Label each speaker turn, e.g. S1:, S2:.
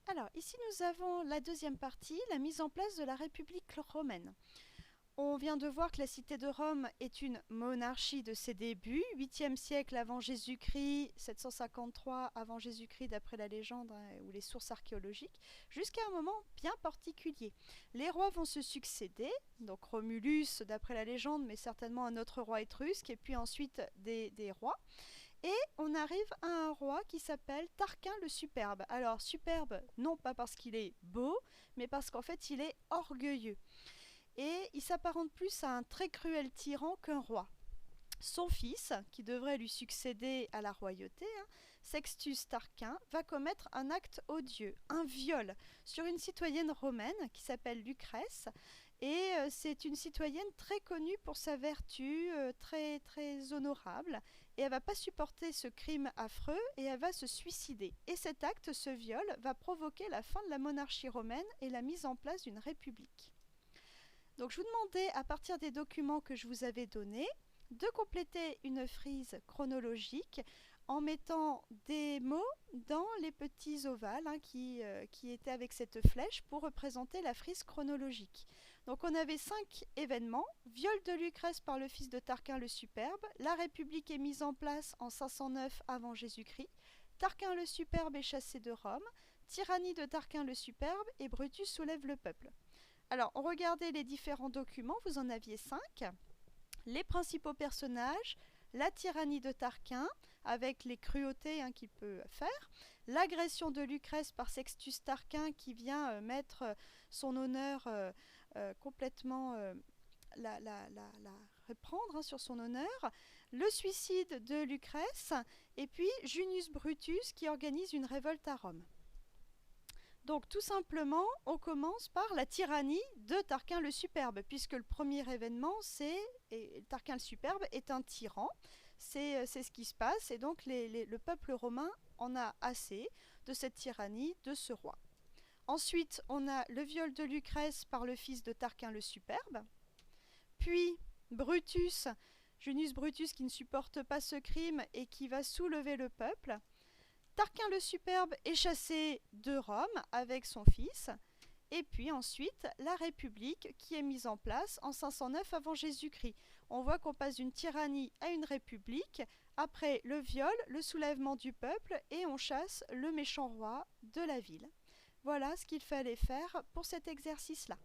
S1: Alors, ici nous avons la deuxième partie, la mise en place de la République romaine. On vient de voir que la cité de Rome est une monarchie de ses débuts, 8e siècle avant Jésus-Christ, 753 avant Jésus-Christ d'après la légende ou les sources archéologiques, jusqu'à un moment bien particulier. Les rois vont se succéder, donc Romulus d'après la légende, mais certainement un autre roi étrusque, et puis ensuite des rois. Et on arrive à un roi qui s'appelle Tarquin le Superbe. Alors superbe, non pas parce qu'il est beau, mais parce qu'en fait il est orgueilleux. Et il s'apparente plus à un très cruel tyran qu'un roi. Son fils, qui devrait lui succéder à la royauté, Sextus Tarquin, va commettre un acte odieux, un viol, sur une citoyenne romaine qui s'appelle Lucrèce. Et c'est une citoyenne très connue pour sa vertu, très, très honorable. Et elle ne va pas supporter ce crime affreux et elle va se suicider. Et cet acte, ce viol, va provoquer la fin de la monarchie romaine et la mise en place d'une république. Donc je vous demandais, à partir des documents que je vous avais donnés, de compléter une frise chronologique en mettant des mots dans les petits ovales qui étaient avec cette flèche pour représenter la frise chronologique. Donc on avait 5 événements: viol de Lucrèce par le fils de Tarquin le Superbe, la République est mise en place en 509 avant Jésus-Christ, Tarquin le Superbe est chassé de Rome, tyrannie de Tarquin le Superbe et Brutus soulève le peuple. Alors, on regardait les différents documents, vous en aviez 5. Les principaux personnages, la tyrannie de Tarquin, avec les cruautés qu'il peut faire, l'agression de Lucrèce par Sextus Tarquin qui vient mettre son honneur complètement, la reprendre sur son honneur, le suicide de Lucrèce, et puis Junius Brutus qui organise une révolte à Rome. Donc tout simplement, on commence par la tyrannie de Tarquin le Superbe, puisque le premier événement, Tarquin le Superbe est un tyran, c'est ce qui se passe, et donc le peuple romain en a assez de cette tyrannie de ce roi. Ensuite, on a le viol de Lucrèce par le fils de Tarquin le Superbe, puis Brutus, Junius Brutus qui ne supporte pas ce crime et qui va soulever le peuple. Tarquin le Superbe est chassé de Rome avec son fils, et puis ensuite la République qui est mise en place en 509 avant Jésus-Christ. On voit qu'on passe d'une tyrannie à une république, après le viol, le soulèvement du peuple, et on chasse le méchant roi de la ville. Voilà ce qu'il fallait faire pour cet exercice-là.